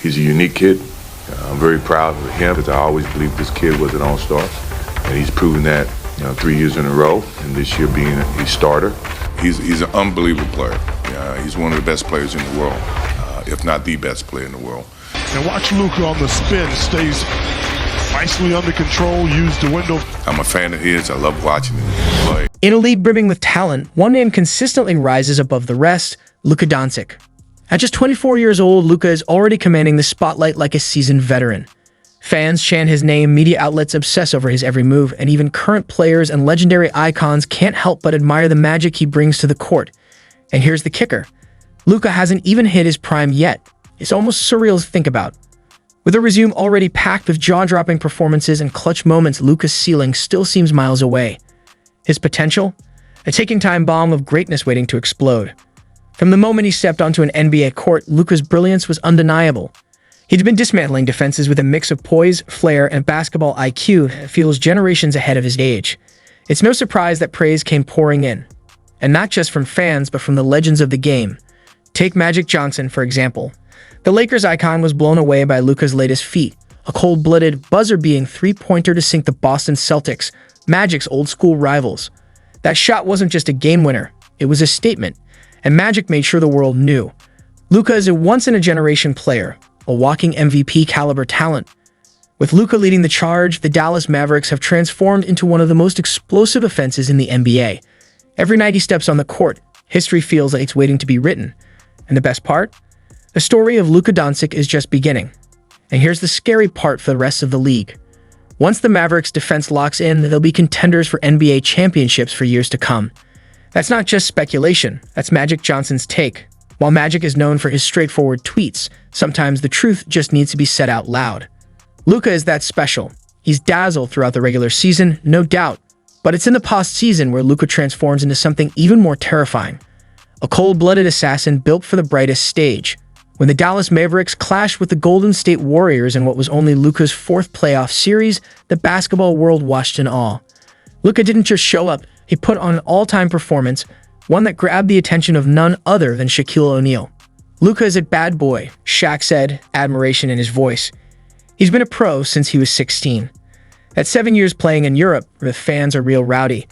He's a unique kid. I'm very proud of him because I always believed this kid was an all-star. And he's proven that 3 years in a row, and this year being a starter. He's an unbelievable player. He's one of the best players in the world, if not the best player in the world. And watch Luka on the spin, stays nicely under control, use the window. I'm a fan of his. I love watching him play. In a league brimming with talent, one name consistently rises above the rest: Luka Dončić. At just 24 years old, Luka is already commanding the spotlight like a seasoned veteran. Fans chant his name, media outlets obsess over his every move, and even current players and legendary icons can't help but admire the magic he brings to the court. And here's the kicker: Luka hasn't even hit his prime yet. It's almost surreal to think about. With a resume already packed with jaw-dropping performances and clutch moments, Luka's ceiling still seems miles away. His potential? A ticking-time bomb of greatness waiting to explode. From the moment he stepped onto an NBA court, Luka's brilliance was undeniable. He'd been dismantling defenses with a mix of poise, flair, and basketball IQ that feels generations ahead of his age. It's no surprise that praise came pouring in. And not just from fans, but from the legends of the game. Take Magic Johnson, for example. The Lakers icon was blown away by Luka's latest feat, a cold-blooded, buzzer-beating three-pointer to sink the Boston Celtics, Magic's old-school rivals. That shot wasn't just a game winner, it was a statement, and Magic made sure the world knew. Luka is a once-in-a-generation player, a walking MVP-caliber talent. With Luka leading the charge, the Dallas Mavericks have transformed into one of the most explosive offenses in the NBA. Every night he steps on the court, history feels like it's waiting to be written. And the best part? The story of Luka Dončić is just beginning. And here's the scary part for the rest of the league. Once the Mavericks' defense locks in, they'll be contenders for NBA championships for years to come. That's not just speculation, that's Magic Johnson's take. While Magic is known for his straightforward tweets, sometimes the truth just needs to be said out loud. Luka is that special. He's dazzled throughout the regular season, no doubt, but it's in the postseason where Luka transforms into something even more terrifying. A cold-blooded assassin built for the brightest stage. When the Dallas Mavericks clashed with the Golden State Warriors in what was only Luka's fourth playoff series, the basketball world watched in awe. Luka didn't just show up, he put on an all-time performance, one that grabbed the attention of none other than Shaquille O'Neal. Luka is a bad boy, Shaq said, admiration in his voice. He's been a pro since he was 16. At 7 years playing in Europe, where the fans are real rowdy,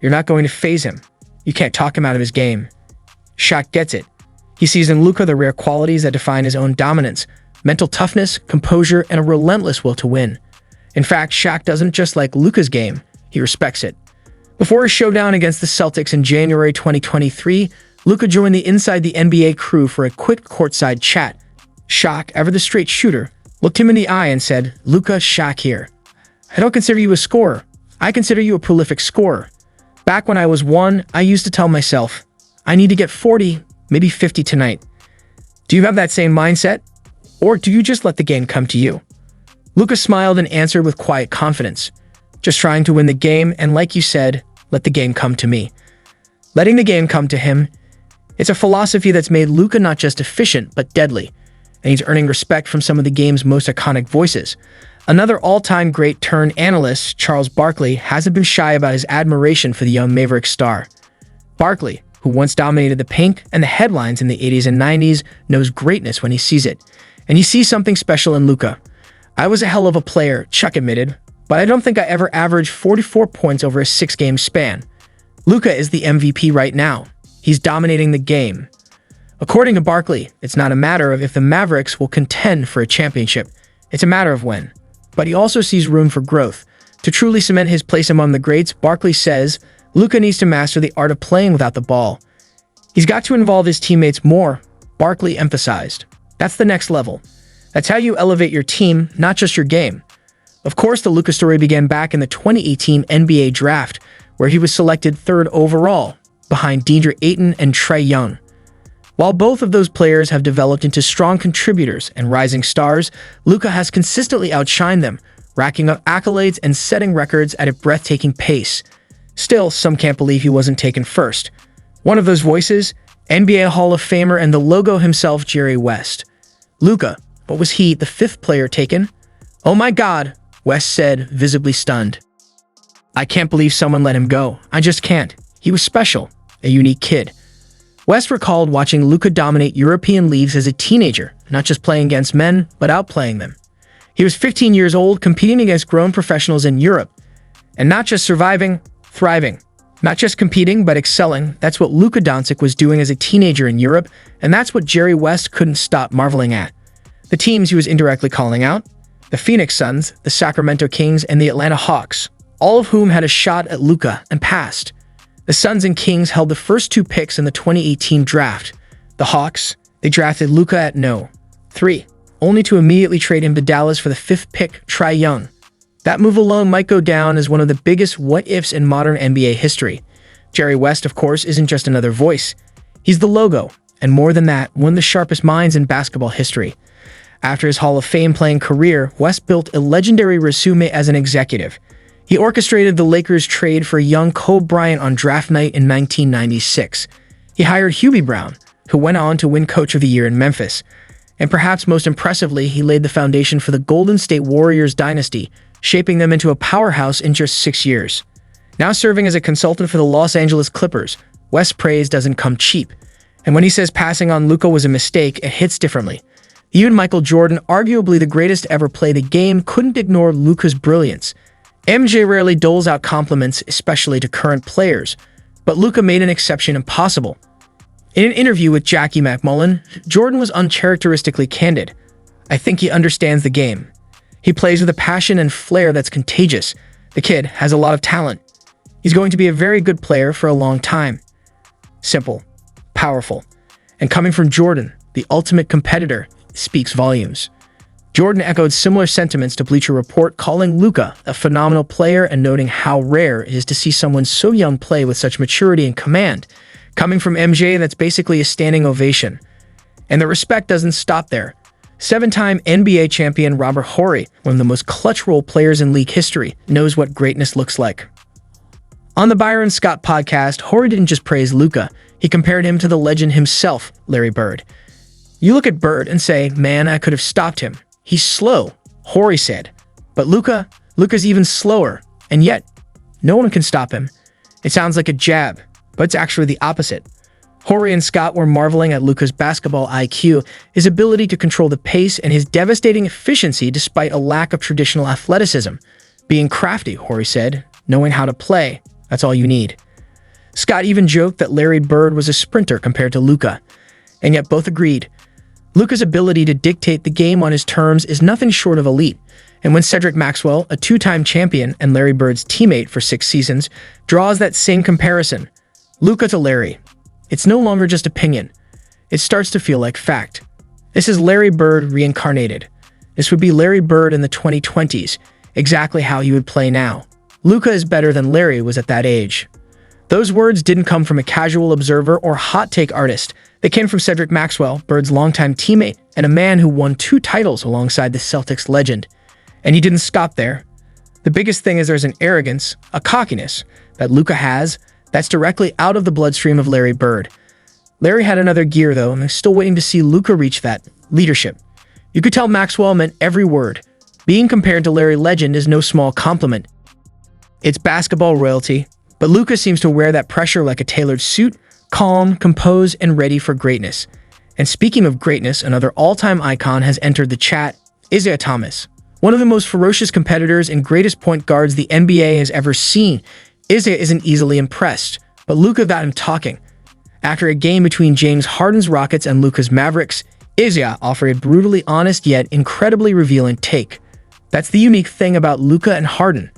you're not going to faze him. You can't talk him out of his game. Shaq gets it. He sees in Luka the rare qualities that define his own dominance: mental toughness, composure, and a relentless will to win. In fact, Shaq doesn't just like Luka's game, he respects it. Before his showdown against the Celtics in January 2023, Luka joined the Inside the NBA crew for a quick courtside chat. Shaq, ever the straight shooter, looked him in the eye and said, "Luka, Shaq here. I don't consider you a scorer. I consider you a prolific scorer. Back when I was one, I used to tell myself, I need to get 40, maybe 50 tonight. Do you have that same mindset? Or do you just let the game come to you?" Luka smiled and answered with quiet confidence. "Just trying to win the game, and like you said, let the game come to me." Letting the game come to him, it's a philosophy that's made Luka not just efficient, but deadly. And he's earning respect from some of the game's most iconic voices. Another all-time great turned analyst, Charles Barkley, hasn't been shy about his admiration for the young Maverick star. Barkley, who once dominated the paint and the headlines in the 80s and 90s, knows greatness when he sees it. And he sees something special in Luka. "I was a hell of a player," Chuck admitted, "but I don't think I ever averaged 44 points over a 6-game span." Luka is the MVP right now. He's dominating the game. According to Barkley, it's not a matter of if the Mavericks will contend for a championship. It's a matter of when. But he also sees room for growth. To truly cement his place among the greats, Barkley says, Luka needs to master the art of playing without the ball. He's got to involve his teammates more, Barkley emphasized. That's the next level. That's how you elevate your team, not just your game. Of course, the Luka story began back in the 2018 NBA draft, where he was selected 3rd overall, behind DeAndre Ayton and Trae Young. While both of those players have developed into strong contributors and rising stars, Luka has consistently outshined them, racking up accolades and setting records at a breathtaking pace. Still, some can't believe he wasn't taken first. One of those voices, NBA Hall of Famer and the logo himself, Jerry West. "Luka, but was he the 5th player taken?" "Oh my God," West said, visibly stunned. "I can't believe someone let him go. I just can't. He was special, a unique kid." West recalled watching Luka dominate European leagues as a teenager, not just playing against men, but outplaying them. He was 15 years old, competing against grown professionals in Europe. And not just surviving, thriving. Not just competing, but excelling. That's what Luka Dončić was doing as a teenager in Europe, and that's what Jerry West couldn't stop marveling at. The teams he was indirectly calling out: the Phoenix Suns, the Sacramento Kings, and the Atlanta Hawks, all of whom had a shot at Luka and passed. The Suns and Kings held the first 2 picks in the 2018 draft. The Hawks, they drafted Luka at no. 3, only to immediately trade him to Dallas for the 5th pick, Trae Young. That move alone might go down as one of the biggest what-ifs in modern NBA history. Jerry West, of course, isn't just another voice. He's the logo, and more than that, one of the sharpest minds in basketball history. After his Hall of Fame playing career, West built a legendary resume as an executive. He orchestrated the Lakers' trade for young Kobe Bryant on draft night in 1996. He hired Hubie Brown, who went on to win Coach of the Year in Memphis. And perhaps most impressively, he laid the foundation for the Golden State Warriors dynasty, shaping them into a powerhouse in just 6 years. Now serving as a consultant for the Los Angeles Clippers, West's praise doesn't come cheap. And when he says passing on Luka was a mistake, it hits differently. Even Michael Jordan, arguably the greatest to ever play the game, couldn't ignore Luka's brilliance. MJ rarely doles out compliments, especially to current players, but Luka made an exception impossible. In an interview with Jackie MacMullan, Jordan was uncharacteristically candid. "I think he understands the game. He plays with a passion and flair that's contagious. The kid has a lot of talent. He's going to be a very good player for a long time." Simple, powerful, and coming from Jordan, the ultimate competitor, speaks volumes. Jordan echoed similar sentiments to Bleacher Report, calling Luka a phenomenal player and noting how rare it is to see someone so young play with such maturity and command. Coming from MJ, that's basically a standing ovation. And the respect doesn't stop there. 7-time NBA champion Robert Horry, one of the most clutch role players in league history, knows what greatness looks like. On the Byron Scott podcast, Horry didn't just praise Luka, he compared him to the legend himself, Larry Bird. "You look at Bird and say, man, I could have stopped him. He's slow," Horry said. "But Luka's even slower, and yet, no one can stop him. It sounds like a jab, but it's actually the opposite." Horry and Scott were marveling at Luka's basketball IQ, his ability to control the pace, and his devastating efficiency despite a lack of traditional athleticism. "Being crafty," Horry said, "knowing how to play, that's all you need." Scott even joked that Larry Bird was a sprinter compared to Luka, and yet both agreed. Luka's ability to dictate the game on his terms is nothing short of elite, and when Cedric Maxwell, a 2-time champion and Larry Bird's teammate for 6 seasons, draws that same comparison, Luka to Larry, it's no longer just opinion. It starts to feel like fact. This is Larry Bird reincarnated. This would be Larry Bird in the 2020s, exactly how he would play now. Luka is better than Larry was at that age. Those words didn't come from a casual observer or hot take artist. They came from Cedric Maxwell, Bird's longtime teammate, and a man who won 2 titles alongside the Celtics legend. And he didn't stop there. The biggest thing is there's an arrogance, a cockiness, that Luka has that's directly out of the bloodstream of Larry Bird. Larry had another gear, though, and they're still waiting to see Luka reach that: leadership. You could tell Maxwell meant every word. Being compared to Larry Legend is no small compliment. It's basketball royalty, but Luka seems to wear that pressure like a tailored suit, calm, composed, and ready for greatness. And speaking of greatness, another all-time icon has entered the chat: Isaiah Thomas. One of the most ferocious competitors and greatest point guards the NBA has ever seen. Isaiah isn't easily impressed, but Luka got him talking. After a game between James Harden's Rockets and Luka's Mavericks, Isaiah offered a brutally honest yet incredibly revealing take. That's the unique thing about Luka and Harden.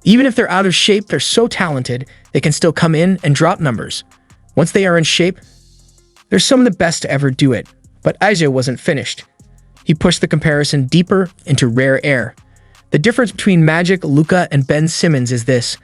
Even if they're out of shape, they're so talented, they can still come in and drop numbers. Once they are in shape, they're some of the best to ever do it. But Isaiah wasn't finished. He pushed the comparison deeper into rare air. The difference between Magic, Luka, and Ben Simmons is this: